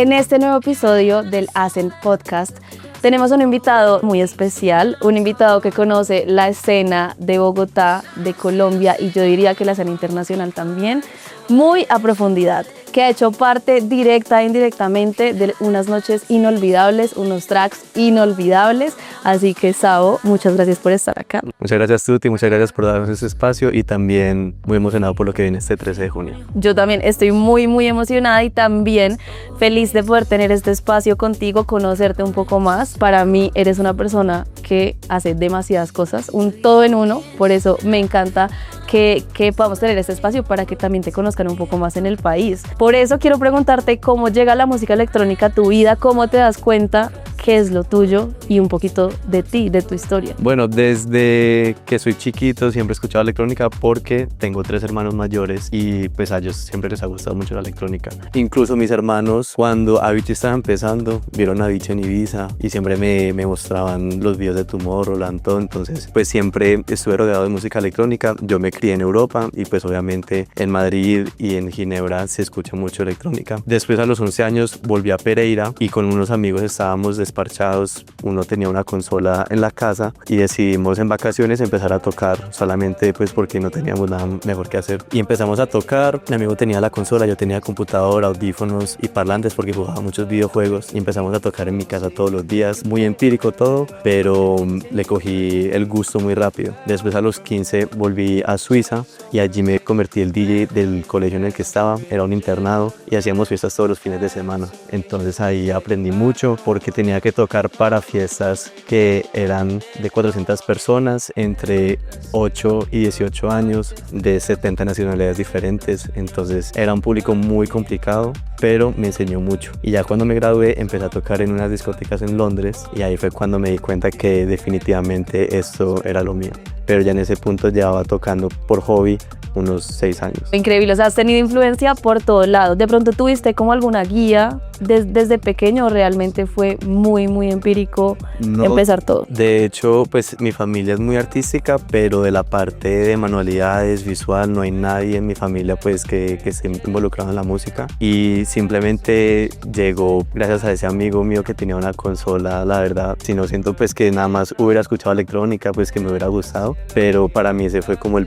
En este nuevo episodio del Hacen Podcast tenemos un invitado muy especial, un invitado que conoce la escena de Bogotá, de Colombia y yo diría que la escena internacional también, muy a profundidad, que ha hecho parte directa e indirectamente de unas noches inolvidables, unos tracks inolvidables. Así que, Sabo, muchas gracias por estar acá. Muchas gracias, Tuti, muchas gracias por darnos este espacio y también muy emocionado por lo que viene este 13 de junio. Yo también estoy muy emocionada y también feliz de poder tener este espacio contigo, conocerte un poco más. Para mí eres una persona que hace demasiadas cosas, un todo en uno, por eso me encanta que podamos tener este espacio para que también te conozcan un poco más en el país. Por eso quiero preguntarte cómo llega la música electrónica a tu vida, cómo te das cuenta qué es lo tuyo y un poquito de ti, de tu historia. Bueno, desde que soy chiquito siempre he escuchado electrónica porque tengo 3 hermanos mayores y pues a ellos siempre les ha gustado mucho la electrónica. Incluso mis hermanos, cuando Avicii estaba empezando, vieron a Avicii en Ibiza y siempre me mostraban los videos de Tomorrowland, todo. Entonces pues siempre estuve rodeado de música electrónica. Yo me crié en Europa y pues obviamente en Madrid y en Ginebra se escucha mucho electrónica. Después a los 11 años volví a Pereira y con unos amigos estábamos desparchados, uno tenía una consola en la casa y decidimos en vacaciones empezar a tocar solamente pues porque no teníamos nada mejor que hacer y empezamos a tocar. Mi amigo tenía la consola, yo tenía computador, audífonos y parlantes porque jugaba muchos videojuegos y empezamos a tocar en mi casa todos los días, muy empírico todo, pero le cogí el gusto muy rápido. Después a los 15 volví a Suiza y allí me convertí el DJ del colegio en el que estaba, era un internado y hacíamos fiestas todos los fines de semana. Entonces ahí aprendí mucho porque tenía que tocar para fiestas que eran de 400 personas entre 8 y 18 años de 70 nacionalidades diferentes. Entonces era un público muy complicado, pero me enseñó mucho. Y ya cuando me gradué empecé a tocar en unas discotecas en Londres y ahí fue cuando me di cuenta que definitivamente esto era lo mío. Pero ya en ese punto llevaba tocando por hobby unos 6 años. Increíble, o sea, has tenido influencia por todos lados. ¿De pronto tuviste como alguna guía desde pequeño o realmente fue muy empírico empezar todo? De hecho, pues mi familia es muy artística, pero de la parte de manualidades, visual, no hay nadie en mi familia pues que esté involucrado en la música y simplemente llegó gracias a ese amigo mío que tenía una consola. La verdad, si no siento pues que nada más hubiera escuchado electrónica, pues que me hubiera gustado, pero para mí ese fue como la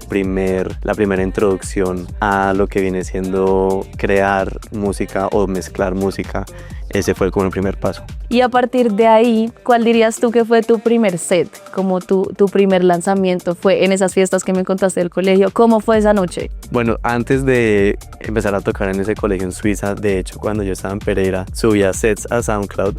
primera introducción a lo que viene siendo crear música o mezclar música. Ese fue como el primer paso. Y a partir de ahí, ¿cuál dirías tú que fue tu primer set? Como tu primer lanzamiento fue en esas fiestas que me contaste del colegio. ¿Cómo fue esa noche? Bueno, antes de empezar a tocar en ese colegio en Suiza, de hecho cuando yo estaba en Pereira, subía sets a SoundCloud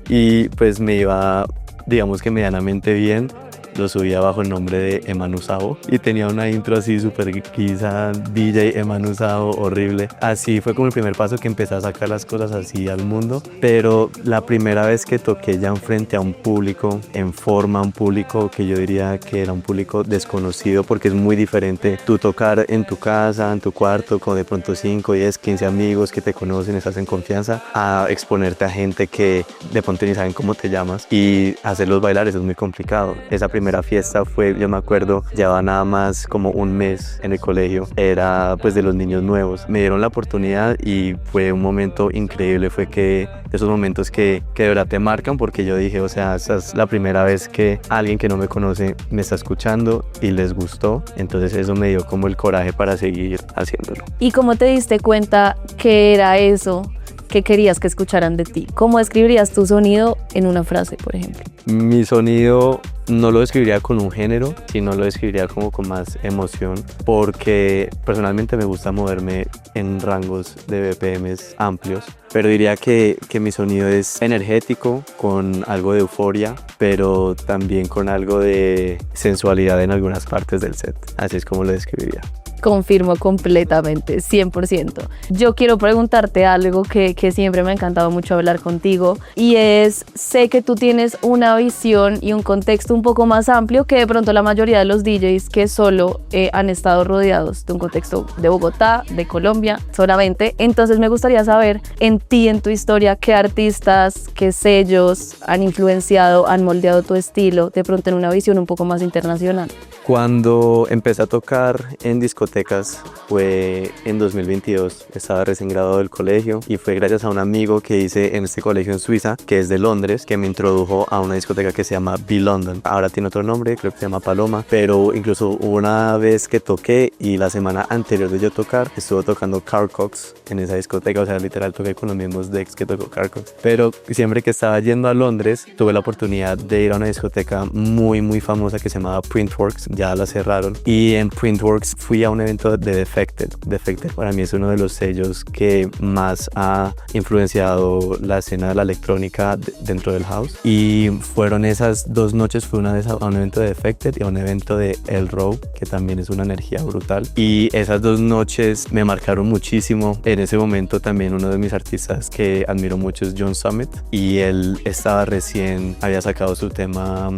y pues me iba, digamos que medianamente bien. Lo subía bajo el nombre de Emanu Sabo y tenía una intro así súper guisa, DJ Emanu Sabo, horrible. Así fue como el primer paso que empecé a sacar las cosas así al mundo, pero la primera vez que toqué ya frente a un público, en forma, un público que yo diría que era un público desconocido porque es muy diferente tú tocar en tu casa, en tu cuarto, con de pronto 5, 10, 15 amigos que te conocen, estás en confianza, a exponerte a gente que de pronto ni saben cómo te llamas y hacerlos bailar, eso es muy complicado. Esa primera fiesta fue, yo me acuerdo, llevaba nada más como un mes en el colegio, era pues de los niños nuevos, me dieron la oportunidad y fue un momento increíble, fue que de esos momentos que de verdad te marcan porque yo dije, o sea, esta es la primera vez que alguien que no me conoce me está escuchando y les gustó, entonces eso me dio como el coraje para seguir haciéndolo. ¿Y cómo te diste cuenta que era eso que querías que escucharan de ti? ¿Cómo describirías tu sonido en una frase, por ejemplo? Mi sonido no lo describiría con un género, sino lo describiría como con más emoción, porque personalmente me gusta moverme en rangos de BPMs amplios, pero diría que mi sonido es energético, con algo de euforia, pero también con algo de sensualidad en algunas partes del set. Así es como lo describiría. Confirmo completamente, 100%. Yo quiero preguntarte algo que siempre me ha encantado mucho hablar contigo y es, sé que tú tienes una visión y un contexto un poco más amplio que de pronto la mayoría de los DJs que solo han estado rodeados de un contexto de Bogotá, de Colombia solamente. Entonces me gustaría saber en ti, en tu historia, qué artistas, qué sellos han influenciado, han moldeado tu estilo, de pronto en una visión un poco más internacional. Cuando empecé a tocar en discotecas discotecas fue en 2022. Estaba recién graduado del colegio y fue gracias a un amigo que hice en este colegio en Suiza, que es de Londres, que me introdujo a una discoteca que se llama B-London. Ahora tiene otro nombre, creo que se llama Paloma, pero incluso hubo una vez que toqué y la semana anterior de yo tocar, estuvo tocando Carl Cox en esa discoteca, o sea, literal toqué con los mismos decks que tocó Carl Cox. Pero siempre que estaba yendo a Londres, tuve la oportunidad de ir a una discoteca muy famosa que se llamaba Printworks, ya la cerraron, y en Printworks fui a un evento de Defected. Defected para mí es uno de los sellos que más ha influenciado la escena de la electrónica dentro del house, y fueron esas 2 noches, fue una vez a un evento de Defected y a un evento de El Row, que también es una energía brutal, y esas 2 noches me marcaron muchísimo. En ese momento también uno de mis artistas que admiro mucho es John Summit, y él estaba recién, había sacado su tema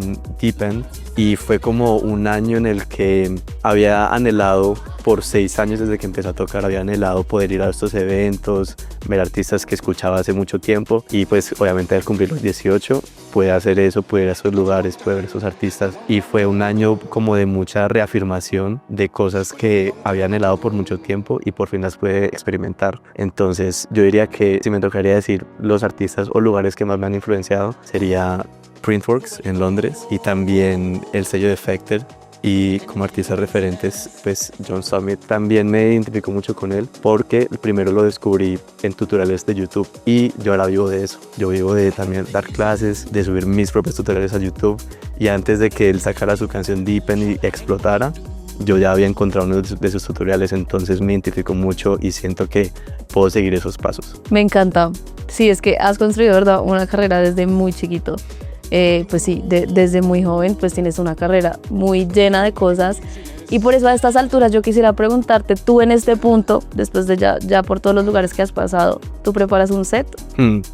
Deep End, y fue como un año en el que había anhelado, por 6 años desde que empecé a tocar, había anhelado poder ir a estos eventos, ver artistas que escuchaba hace mucho tiempo, y pues obviamente al cumplir los 18 pude hacer eso, pude ir a esos lugares, pude ver a esos artistas, y fue un año como de mucha reafirmación de cosas que había anhelado por mucho tiempo y por fin las pude experimentar. Entonces yo diría que si me tocaría decir los artistas o lugares que más me han influenciado, sería Printworks en Londres y también el sello Defected. Y como artistas referentes, pues John Summit también me identifico mucho con él, porque primero lo descubrí en tutoriales de YouTube y yo ahora vivo de eso. Yo vivo de también dar clases, de subir mis propios tutoriales a YouTube, y antes de que él sacara su canción Deep End y explotara, yo ya había encontrado uno de sus tutoriales, entonces me identifico mucho y siento que puedo seguir esos pasos. Me encanta. Sí, es que has construido, ¿verdad?, una carrera desde muy chiquito. Pues sí, desde muy joven pues tienes una carrera muy llena de cosas, y por eso a estas alturas yo quisiera preguntarte, tú en este punto, después de ya por todos los lugares que has pasado, ¿tú preparas un set?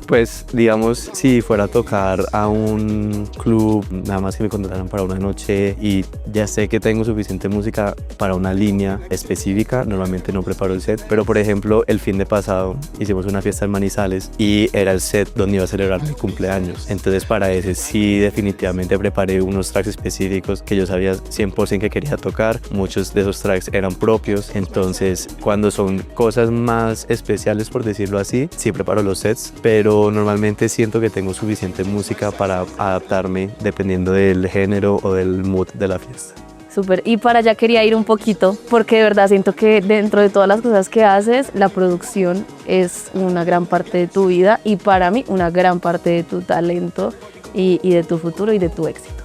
Pues digamos, si fuera a tocar a un club, nada más que me contrataran para una noche y ya sé que tengo suficiente música para una línea específica, normalmente no preparo el set. Pero por ejemplo, el fin de pasado hicimos una fiesta en Manizales y era el set donde iba a celebrar mi cumpleaños, entonces para ese sí definitivamente preparé unos tracks específicos que yo sabía 100% que quería tocar. Muchos de esos tracks eran propios, entonces cuando son cosas más especiales, por decirlo así, sí preparo los sets, pero normalmente siento que tengo suficiente música para adaptarme dependiendo del género o del mood de la fiesta. Súper, y para allá quería ir un poquito, porque de verdad siento que dentro de todas las cosas que haces, la producción es una gran parte de tu vida, y para mí una gran parte de tu talento y de tu futuro y de tu éxito.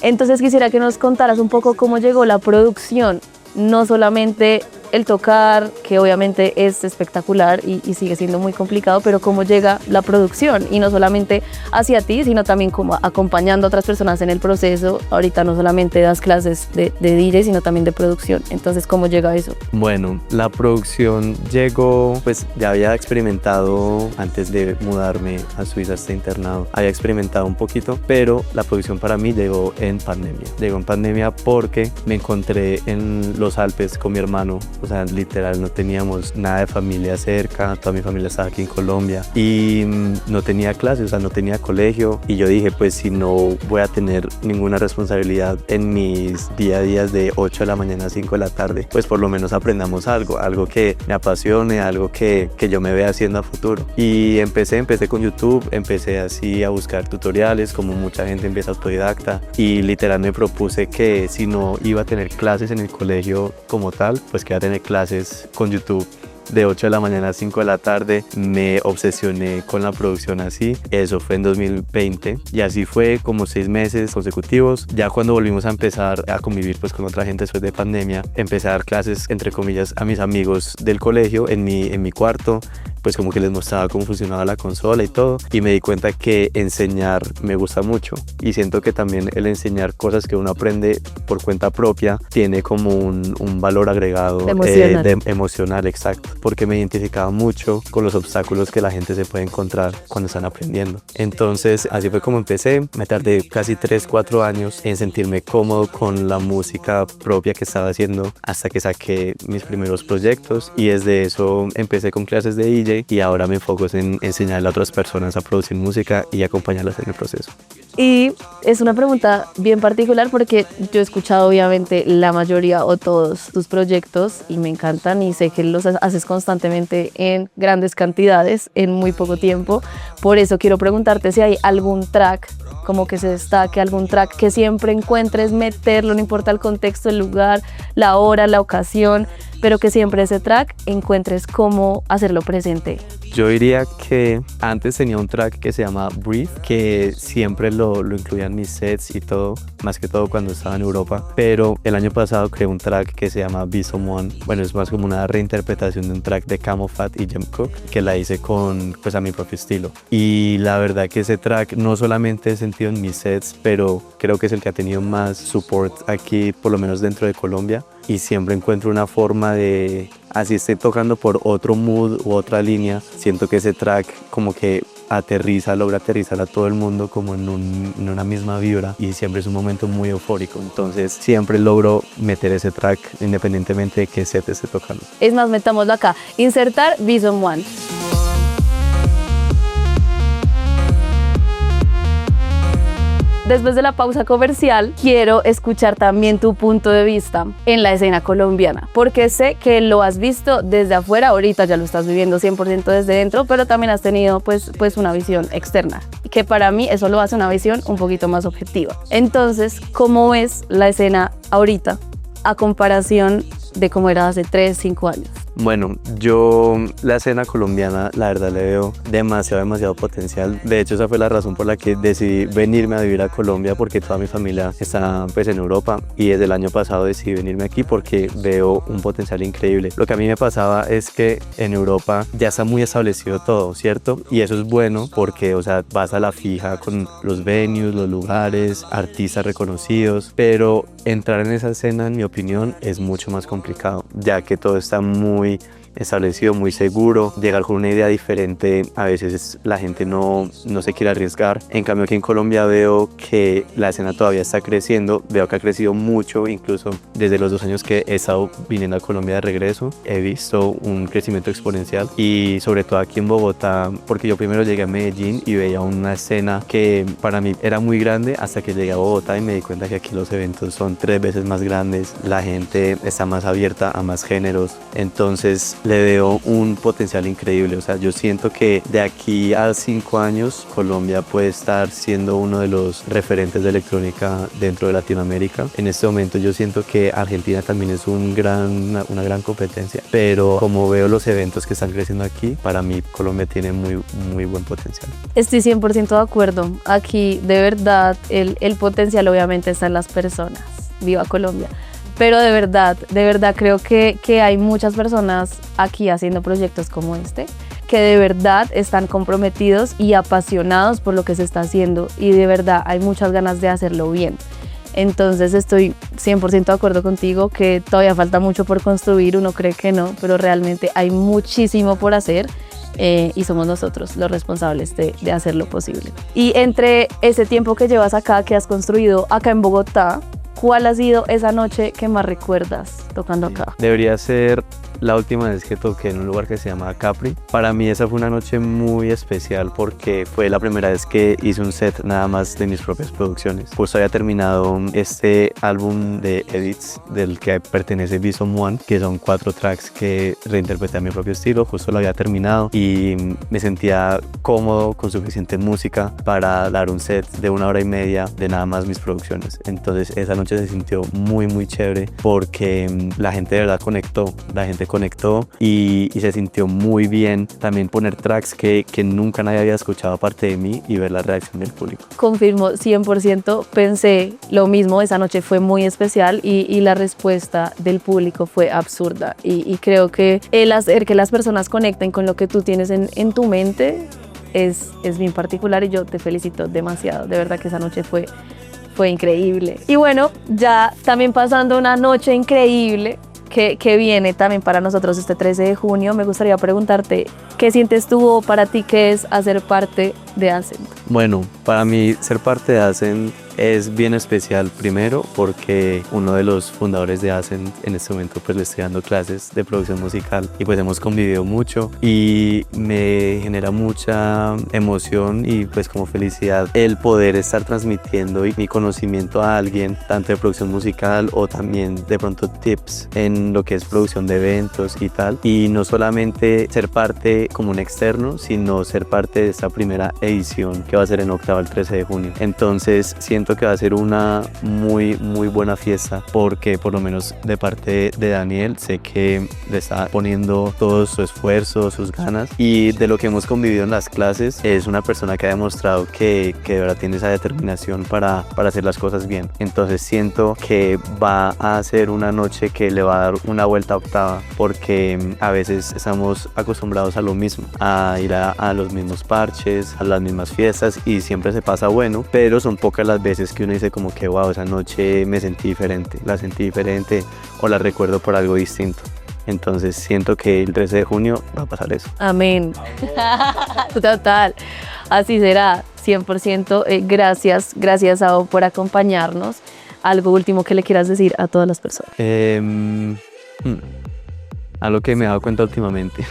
Entonces quisiera que nos contaras un poco cómo llegó la producción, no solamente el tocar, que obviamente es espectacular y sigue siendo muy complicado, pero cómo llega la producción, y no solamente hacia ti, sino también como acompañando a otras personas en el proceso. Ahorita no solamente das clases de DJ, sino también de producción. Entonces, ¿cómo llega eso? Bueno, la producción llegó, pues ya había experimentado antes de mudarme a Suiza, este internado, había experimentado un poquito, pero la producción para mí llegó en pandemia. Llegó en pandemia porque me encontré en los Alpes con mi hermano. O sea, literal, no teníamos nada de familia cerca, toda mi familia estaba aquí en Colombia y no tenía clases, o sea, no tenía colegio, y yo dije, pues si no voy a tener ninguna responsabilidad en mis día a días de 8 de la mañana a 5 de la tarde, pues por lo menos aprendamos algo que me apasione, algo que yo me vea haciendo a futuro. Y empecé con YouTube, empecé así a buscar tutoriales, como mucha gente empieza autodidacta, y literal me propuse que si no iba a tener clases en el colegio como tal, pues que iba a tener clases con YouTube de 8 de la mañana a 5 de la tarde. Me obsesioné con la producción así. Eso fue en 2020 y así fue como 6 meses consecutivos. Ya cuando volvimos a empezar a convivir pues con otra gente después de pandemia, empecé a dar clases entre comillas a mis amigos del colegio en mi cuarto, pues como que les mostraba cómo funcionaba la consola y todo, y me di cuenta que enseñar me gusta mucho, y siento que también el enseñar cosas que uno aprende por cuenta propia tiene como un valor agregado emocional, exacto, porque me identificaba mucho con los obstáculos que la gente se puede encontrar cuando están aprendiendo. Entonces así fue como empecé. Me tardé casi 3-4 años en sentirme cómodo con la música propia que estaba haciendo, hasta que saqué mis primeros proyectos, y desde eso empecé con clases de DJ, y ahora me enfoco en enseñarle a otras personas a producir música y acompañarlas en el proceso. Y es una pregunta bien particular porque yo he escuchado obviamente la mayoría o todos tus proyectos y me encantan y sé que los haces constantemente en grandes cantidades en muy poco tiempo. Por eso quiero preguntarte si hay algún track como que se destaque, algún track que siempre encuentres meterlo, no importa el contexto, el lugar, la hora, la ocasión, pero que siempre ese track encuentres cómo hacerlo presente. Yo diría que antes tenía un track que se llama Breathe, que siempre lo incluía en mis sets y todo, más que todo cuando estaba en Europa, pero el año pasado creé un track que se llama Be Someone. Bueno, es más como una reinterpretación de un track de Camo Fat y Jem Cook, que la hice con, pues, a mi propio estilo. Y la verdad que ese track no solamente he sentido en mis sets, pero creo que es el que ha tenido más support aquí, por lo menos dentro de Colombia. Y siempre encuentro una forma de, así esté tocando por otro mood u otra línea, siento que ese track como que logra aterrizar a todo el mundo como en una misma vibra y siempre es un momento muy eufórico, entonces siempre logro meter ese track independientemente de qué set esté tocando. Es más, metámoslo acá, insertar Be Someone. Después de la pausa comercial, quiero escuchar también tu punto de vista en la escena colombiana, porque sé que lo has visto desde afuera, ahorita ya lo estás viviendo 100% desde dentro, pero también has tenido pues una visión externa, que para mí eso lo hace una visión un poquito más objetiva. Entonces, ¿cómo ves la escena ahorita a comparación de cómo era hace 3, 5 años? Bueno, yo la escena colombiana la verdad le veo demasiado potencial. De hecho, esa fue la razón por la que decidí venirme a vivir a Colombia, porque toda mi familia está pues en Europa y desde el año pasado decidí venirme aquí porque veo un potencial increíble. Lo que a mí me pasaba es que en Europa ya está muy establecido todo, ¿cierto? Y eso es bueno porque, o sea, vas a la fija con los venues, los lugares, artistas reconocidos, pero entrar en esa escena, en mi opinión, es mucho más complicado, ya que todo está muy establecido, muy seguro. Llegar con una idea diferente, a veces la gente no se quiere arriesgar. En cambio aquí en Colombia veo que la escena todavía está creciendo, veo que ha crecido mucho, incluso desde los 2 años que he estado viniendo a Colombia de regreso, he visto un crecimiento exponencial y sobre todo aquí en Bogotá, porque yo primero llegué a Medellín y veía una escena que para mí era muy grande hasta que llegué a Bogotá y me di cuenta que aquí los eventos son 3 veces más grandes, la gente está más abierta a más géneros, entonces le veo un potencial increíble. O sea, yo siento que de aquí a 5 años Colombia puede estar siendo uno de los referentes de electrónica dentro de Latinoamérica. En este momento yo siento que Argentina también es una gran competencia, pero como veo los eventos que están creciendo aquí, para mí Colombia tiene muy buen potencial. Estoy 100% de acuerdo. Aquí de verdad el potencial obviamente está en las personas. Viva Colombia. Pero de verdad creo que hay muchas personas aquí haciendo proyectos como este que de verdad están comprometidos y apasionados por lo que se está haciendo y de verdad hay muchas ganas de hacerlo bien. Entonces estoy 100% de acuerdo contigo que todavía falta mucho por construir, uno cree que no, pero realmente hay muchísimo por hacer y somos nosotros los responsables de hacerlo posible. Y entre ese tiempo que llevas acá, que has construido acá en Bogotá, ¿cuál ha sido esa noche que más recuerdas tocando acá? Debería ser la última vez que toqué en un lugar que se llama Capri. Para mí esa fue una noche muy especial porque fue la primera vez que hice un set nada más de mis propias producciones. Pues había terminado este álbum de edits del que pertenece Be Someone, que son 4 tracks que reinterpreté a mi propio estilo. Justo lo había terminado y me sentía cómodo con suficiente música para dar un set de 1 hora y media de nada más mis producciones. Entonces esa noche se sintió muy chévere porque la gente de verdad conectó, y se sintió muy bien también poner tracks que nunca nadie había escuchado aparte de mí y ver la reacción del público. Confirmo 100%, pensé lo mismo, esa noche fue muy especial y la respuesta del público fue absurda y creo que el hacer que las personas conecten con lo que tú tienes en tu mente es bien particular y yo te felicito demasiado, de verdad que esa noche fue increíble. Y bueno, ya también pasando una noche increíble que viene también para nosotros este 13 de junio, me gustaría preguntarte, ¿qué sientes tú o para ti qué es hacer parte de Ascent? Bueno, para mí ser parte de Ascent es bien especial, primero porque uno de los fundadores de Ascent en este momento pues le estoy dando clases de producción musical y pues hemos convivido mucho y me genera mucha emoción y pues como felicidad el poder estar transmitiendo mi conocimiento a alguien, tanto de producción musical o también de pronto tips en lo que es producción de eventos y tal, y no solamente ser parte como un externo, sino ser parte de esta primera edición que va a ser en Octava el 13 de junio. Entonces siento que va a ser una muy buena fiesta, porque por lo menos de parte de Daniel sé que le está poniendo todo su esfuerzo, sus ganas, y de lo que hemos convivido en las clases es una persona que ha demostrado que de verdad tiene esa determinación para hacer las cosas bien. Entonces siento que va a ser una noche que le va a dar una vuelta a Octava, porque a veces estamos acostumbrados a lo mismo, a ir a los mismos parches, a las mismas fiestas, y siempre se pasa bueno, pero son pocas las veces que uno dice como que wow, esa noche me sentí diferente, la sentí diferente o la recuerdo por algo distinto. Entonces siento que el 13 de junio va a pasar eso. Amén. Total, así será, 100%. Gracias Sao por acompañarnos. Algo último que le quieras decir a todas las personas. Algo que me he dado cuenta últimamente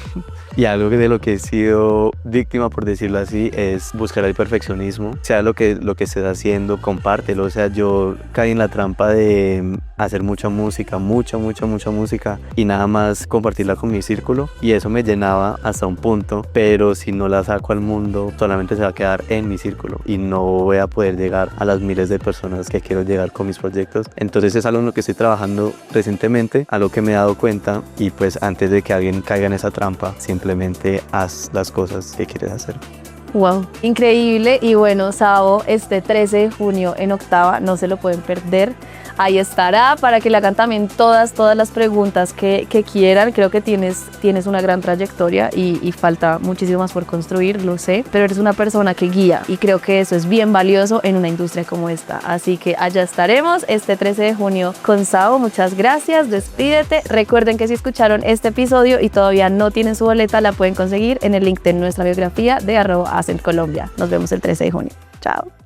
y algo de lo que he sido víctima, por decirlo así, es buscar el perfeccionismo. Sea lo que estés haciendo, compártelo. O sea, yo caí en la trampa de hacer mucha música y nada más compartirla con mi círculo, y eso me llenaba hasta un punto, pero si no la saco al mundo solamente se va a quedar en mi círculo y no voy a poder llegar a las miles de personas que quiero llegar con mis proyectos. Entonces es algo en lo que estoy trabajando recientemente, algo que me he dado cuenta, y pues antes de que alguien caiga en esa trampa, simplemente haz las cosas que quieres hacer. Wow, increíble. Y bueno, Sao, este 13 de junio en Octava, no se lo pueden perder. Ahí estará para que le hagan también todas las preguntas que quieran. Creo que tienes una gran trayectoria y falta muchísimo más por construir, lo sé, pero eres una persona que guía y creo que eso es bien valioso en una industria como esta. Así que allá estaremos este 13 de junio con Sao. Muchas gracias, despídete. Recuerden que si escucharon este episodio y todavía no tienen su boleta, la pueden conseguir en el link de nuestra biografía de @AscentColombia. Nos vemos el 13 de junio. Chao.